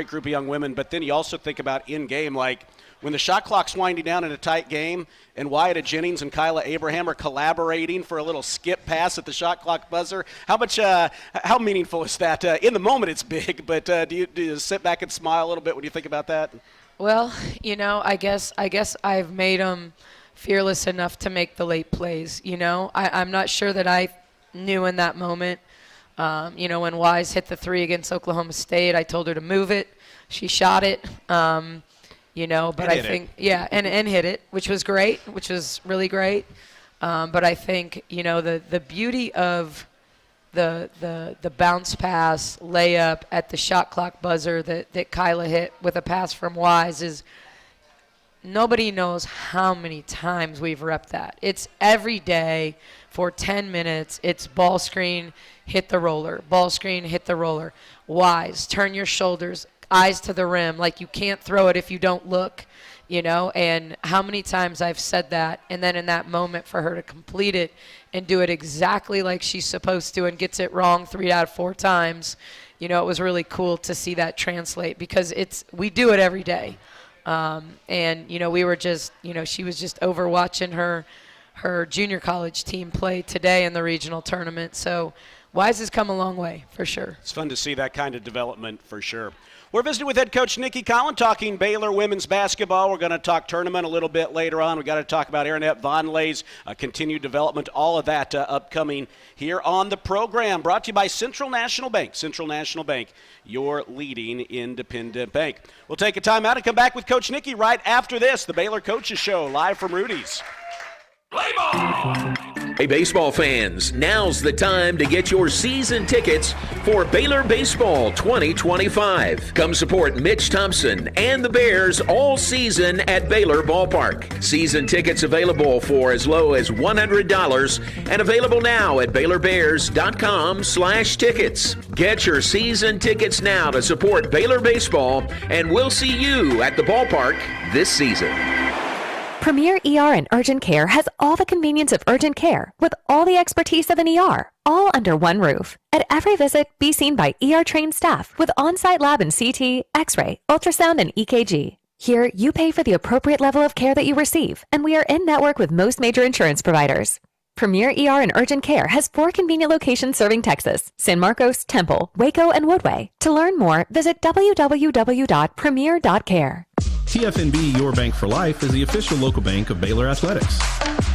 group of young women. But then you also think about in game, like when the shot clock's winding down in a tight game, and Wyatt Jennings and Kyla Abraham are collaborating for a little skip pass at the shot clock buzzer. How meaningful is that? In the moment, it's big. But do you sit back and smile a little bit when you think about that? Well, I guess I've made them fearless enough to make the late plays. I'm not sure that I knew in that moment. When Wise hit the 3 against Oklahoma State, I told her to move it. She shot it. But I think, and hit it, which was great, which was really great. But I think, the beauty of the bounce pass layup at the shot clock buzzer that Kyla hit with a pass from Wise is nobody knows how many times we've repped that. It's every day for 10 minutes. It's ball screen, hit the roller, ball screen, hit the roller. Wise, turn your shoulders, eyes to the rim, like you can't throw it if you don't look, and how many times I've said that, and then in that moment for her to complete it and do it exactly like she's supposed to and gets it wrong 3 out of 4 times, it was really cool to see that translate because we do it every day. We were just, she was just over watching her junior college team play today in the regional tournament. So Wise has come a long way for sure. It's fun to see that kind of development for sure. We're visiting with head coach Nicki Collen, talking Baylor women's basketball. We're going to talk tournament a little bit later on. We've got to talk about Aaronette Vonleh's continued development, all of that upcoming here on the program. Brought to you by Central National Bank. Central National Bank, your leading independent bank. We'll take a time out and come back with Coach Nicki right after this. The Baylor Coaches Show, live from Rudy's. Play ball! Hey, baseball fans, now's the time to get your season tickets for Baylor Baseball 2025. Come support Mitch Thompson and the Bears all season at Baylor Ballpark. Season tickets available for as low as $100 and available now at BaylorBears.com/tickets. Get your season tickets now to support Baylor Baseball, and we'll see you at the ballpark this season. Premier ER and Urgent Care has all the convenience of urgent care with all the expertise of an ER, all under one roof. At every visit, be seen by ER-trained staff with on-site lab and CT, X-ray, ultrasound, and EKG. Here, you pay for the appropriate level of care that you receive, and we are in network with most major insurance providers. Premier ER and Urgent Care has 4 convenient locations serving Texas: San Marcos, Temple, Waco, and Woodway. To learn more, visit www.premier.care. TFNB Your Bank for Life is the official local bank of Baylor Athletics.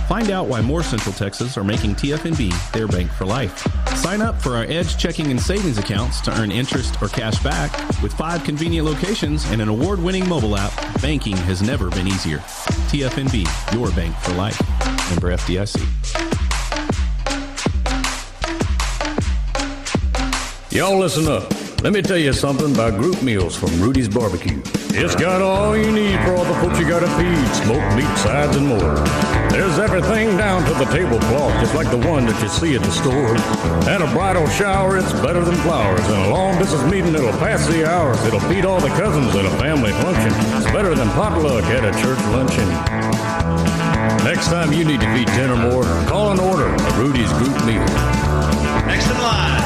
Find out why more Central Texas are making TFNB their bank for life. Sign up for our Edge checking and savings accounts to earn interest or cash back. With 5 convenient locations and an award-winning mobile app, banking has never been easier. TFNB, your bank for life. Member FDIC. Y'all listen up. let me tell you something about group meals from Rudy's Barbecue. It's got all you need for all the folks you gotta feed, smoked meat, sides, and more. There's everything down to the tablecloth, just like the one that you see at the store. And a bridal shower, it's better than flowers. And a long distance meeting, it'll pass the hours. It'll feed all the cousins at a family function. It's better than potluck at a church luncheon. Next time you need to feed 10 or more, call and order a Rudy's group meal. Next in line.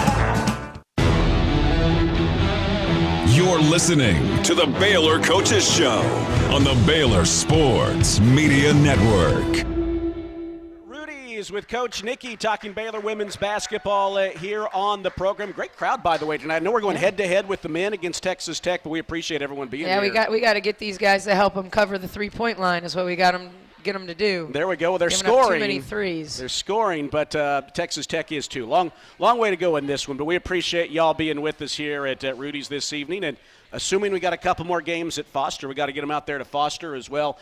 You're listening to the Baylor Coaches Show on the Baylor Sports Media Network. Rudy's with Coach Nicki talking Baylor women's basketball here on the program. Great crowd, by the way, tonight. I know we're going head-to-head with the men against Texas Tech, but we appreciate everyone being here. Yeah, we got to get these guys to help them cover the three-point line is what we got them. Get them to do. There we go. They're Giving scoring. up too many threes. They're scoring, but Texas Tech is too. Long way to go in this one, but we appreciate y'all being with us here at Rudy's this evening. And assuming we got a couple more games at Foster, we got to get them out there to Foster as well.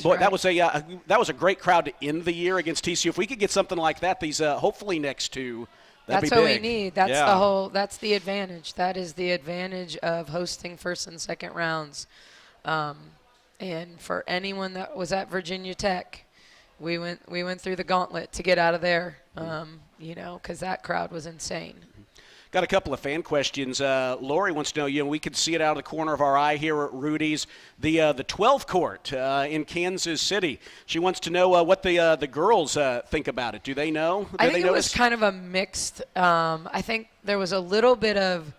Boy, that was a great crowd to end the year against TCU. If we could get something like that, these hopefully next two. That'd That's be what big. we need. That's the advantage. That is the advantage of hosting first and second rounds. And for anyone that was at Virginia Tech, we went through the gauntlet to get out of there, because that crowd was insane. Got a couple of fan questions. Lori wants to know, we could see it out of the corner of our eye here at Rudy's, the 12 court in Kansas City. She wants to know what the girls think about it. Do they know? I think it was kind of a mixed. I think there was a little bit of,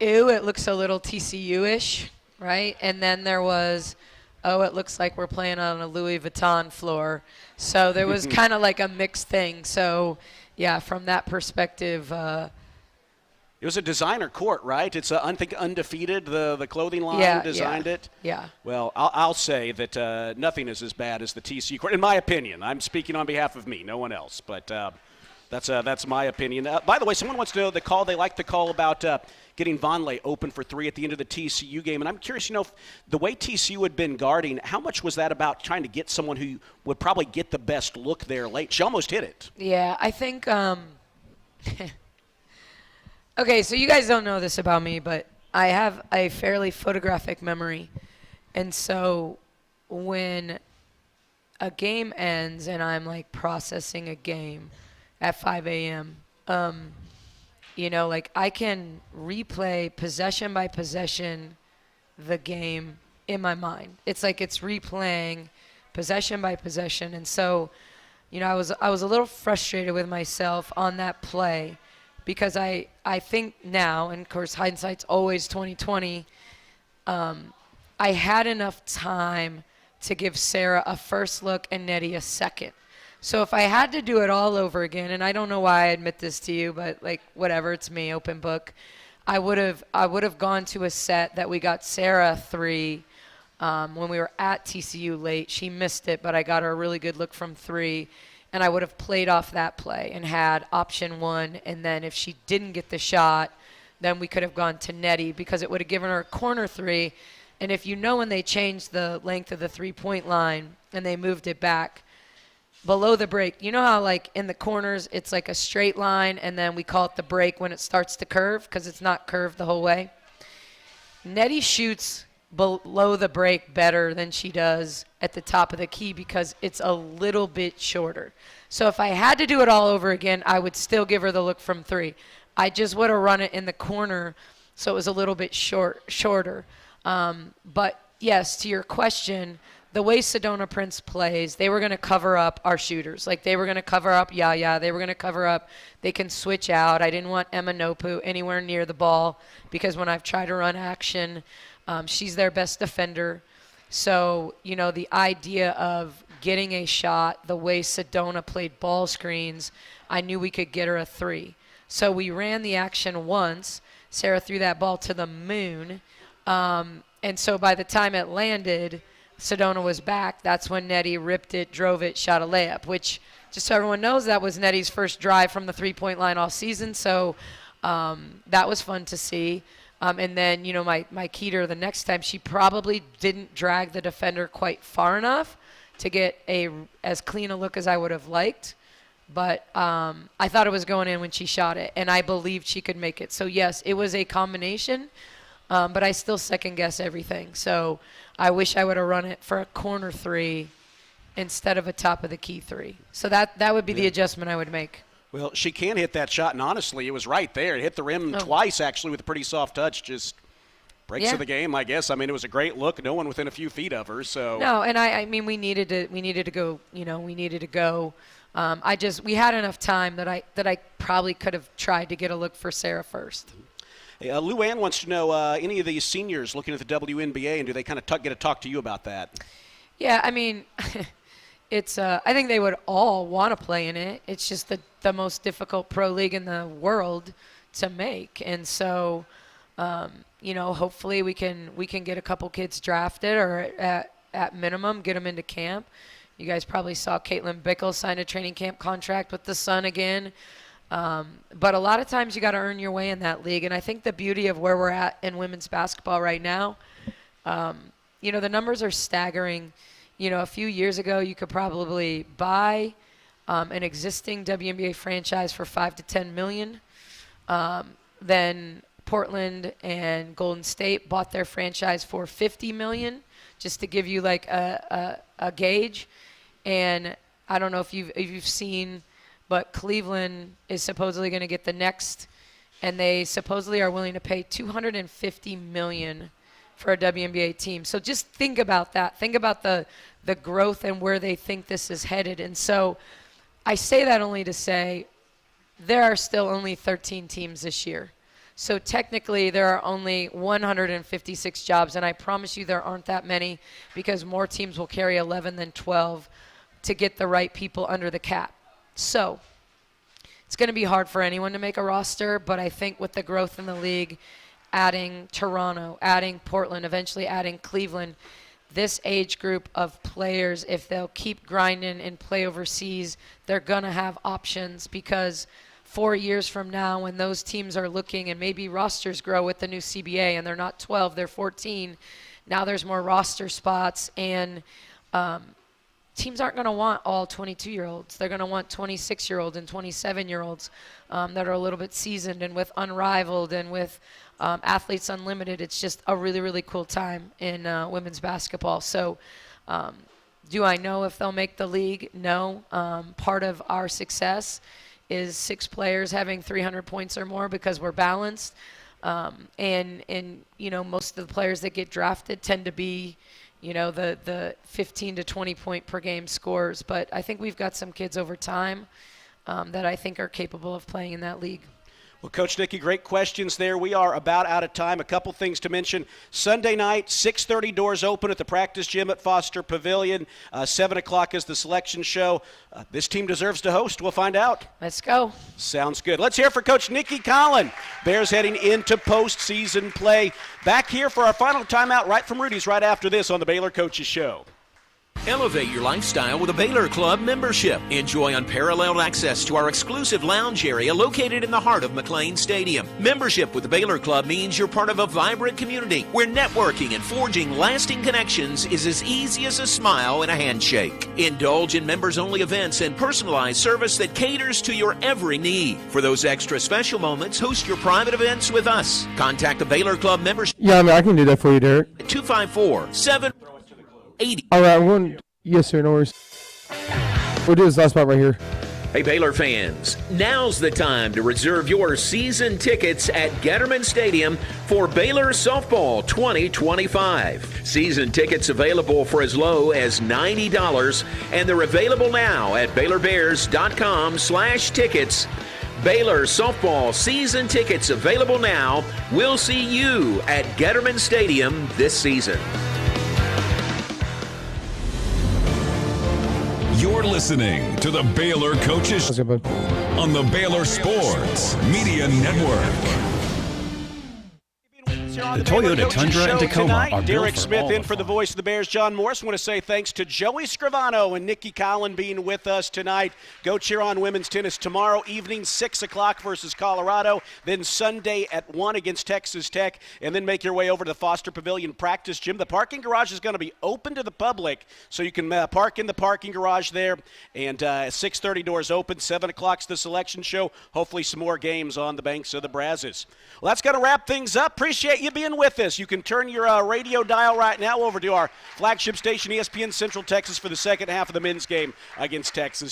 it looks a little TCU-ish, right? And then there was, it looks like we're playing on a Louis Vuitton floor. So there was kind of like a mixed thing. So, yeah, from that perspective. It was a designer court, right? It's, I think, undefeated. The clothing line designed it. Yeah. Well, I'll say that nothing is as bad as the TCU court, in my opinion. I'm speaking on behalf of me, no one else. But that's my opinion. By the way, someone wants to know the call. They like the call about getting Vonleh open for three at the end of the TCU game. And I'm curious, the way TCU had been guarding, how much was that about trying to get someone who would probably get the best look there late? She almost hit it. Yeah, I think okay, so you guys don't know this about me, but I have a fairly photographic memory. And so when a game ends and I'm like processing a game at 5 a.m., I can replay possession by possession the game in my mind. It's like it's replaying possession by possession. And so, I was a little frustrated with myself on that play because I think now, and of course hindsight's always 20/20, I had enough time to give Sarah a first look and Nettie a second. So if I had to do it all over again, and I don't know why I admit this to you, but whatever, it's me, open book. I would have gone to a set that we got Sarah 3 when we were at TCU late. She missed it, but I got her a really good look from 3, and I would have played off that play and had option 1, and then if she didn't get the shot, then we could have gone to Nettie because it would have given her a corner 3. And if when they changed the length of the three-point line and they moved it back, below the break, you know how in the corners it's like a straight line and then we call it the break when it starts to curve because it's not curved the whole way? Nettie shoots below the break better than she does at the top of the key because it's a little bit shorter. So if I had to do it all over again, I would still give her the look from 3. I just would have run it in the corner so it was a little bit shorter. But yes, to your question, the way Sedona Prince plays, they were going to cover up our shooters. They were going to cover up Yaya. They were going to cover up. They can switch out. I didn't want Emma Nopu anywhere near the ball because when I've tried to run action, she's their best defender. So, the idea of getting a shot, the way Sedona played ball screens, I knew we could get her a 3. So we ran the action once. Sarah threw that ball to the moon. And so by the time it landed, Sedona was back. That's when Nettie ripped it, drove it, shot a layup, which, just so everyone knows, that was Nettie's first drive from the three-point line all season. So that was fun to see. And then, my key to her the next time, she probably didn't drag the defender quite far enough to get as clean a look as I would have liked. But I thought it was going in when she shot it, and I believed she could make it. So, yes, it was a combination, but I still second-guess everything. So I wish I would have run it for a corner three instead of a top-of-the-key three. So that would be the adjustment I would make. Well, she can hit that shot, and honestly, it was right there. It hit the rim twice, actually, with a pretty soft touch. Just breaks of the game, I guess. I mean, it was a great look. No one within a few feet of her. So no, and I mean, we needed to go. We needed to go. We had enough time that I probably could have tried to get a look for Sarah first. Hey, Luann wants to know any of these seniors looking at the WNBA, and do they kind of get to talk to you about that? Yeah, I mean, it's. I think they would all want to play in it. It's just the most difficult pro league in the world to make, and so hopefully we can get a couple kids drafted, or at minimum get them into camp. You guys probably saw Caitlin Bickle sign a training camp contract with the Sun again. But a lot of times you got to earn your way in that league. And I think the beauty of where we're at in women's basketball right now, the numbers are staggering. A few years ago you could probably buy an existing WNBA franchise for $5 to $10 million. Then Portland and Golden State bought their franchise for $50 million, just to give you like a gauge. And I don't know if you've seen, but Cleveland is supposedly going to get the next, and they supposedly are willing to pay $250 million for a WNBA team. So just think about that. Think about the growth and where they think this is headed. And so I say that only to say there are still only 13 teams this year. So technically there are only 156 jobs, and I promise you there aren't that many, because more teams will carry 11 than 12 to get the right people under the cap. So it's going to be hard for anyone to make a roster, but I think with the growth in the league, adding Toronto, adding Portland, eventually adding Cleveland, this age group of players, if they'll keep grinding and play overseas, they're going to have options, because 4 years from now, when those teams are looking, and maybe rosters grow with the new CBA and they're not 12, they're 14, now there's more roster spots, and teams aren't going to want all 22-year-olds. They're going to want 26-year-olds and 27-year-olds that are a little bit seasoned, and with Unrivaled and with Athletes Unlimited. It's just a really, really cool time in women's basketball. So do I know if they'll make the league? No. Part of our success is 6 players having 300 points or more, because we're balanced. And most of the players that get drafted tend to be the 15 to 20 point per game scores. But I think we've got some kids over time that I think are capable of playing in that league. Well, Coach Nicki, great questions there. We are about out of time. A couple things to mention. Sunday night, 6:30 doors open at the practice gym at Foster Pavilion. 7 o'clock is the selection show. This team deserves to host. We'll find out. Let's go. Sounds good. Let's hear it for Coach Nicki Collen. Bears heading into postseason play. Back here for our final timeout right from Rudy's right after this on the Baylor Coaches Show. Elevate your lifestyle with a Baylor Club membership. Enjoy unparalleled access to our exclusive lounge area located in the heart of McLean Stadium. Membership with the Baylor Club means you're part of a vibrant community where networking and forging lasting connections is as easy as a smile and a handshake. Indulge in members-only events and personalized service that caters to your every need. For those extra special moments, host your private events with us. Contact the Baylor Club membership. Yeah, I can do that for you, Derek. 254-780. All right, I'm going. Yes, sir. No worries. We'll do this last spot right here. Hey, Baylor fans, now's the time to reserve your season tickets at Getterman Stadium for Baylor Softball 2025. Season tickets available for as low as $90, and they're available now at BaylorBears.com/tickets. Baylor Softball season tickets available now. We'll see you at Getterman Stadium this season. You're listening to the Baylor Coaches on the Baylor Sports Media Network. Here on The Baylor Toyota Coaches Tundra and Show Tacoma tonight. are built Derek for Smith all in the for the voice of the Bears, John Morris. I want to say thanks to Joey Scrivano and Nicki Collen being with us tonight. Go cheer on women's tennis tomorrow evening, 6 o'clock versus Colorado. Then Sunday at 1 against Texas Tech. And then make your way over to the Foster Pavilion practice gym. The parking garage is going to be open to the public, so you can park in the parking garage there. And 6:30 doors open, 7 o'clock's the selection show. Hopefully some more games on the banks of the Brazos. Well, that's going to wrap things up. Appreciate you being with us. You can turn your radio dial right now over to our flagship station, ESPN Central Texas, for the second half of the men's game against Texas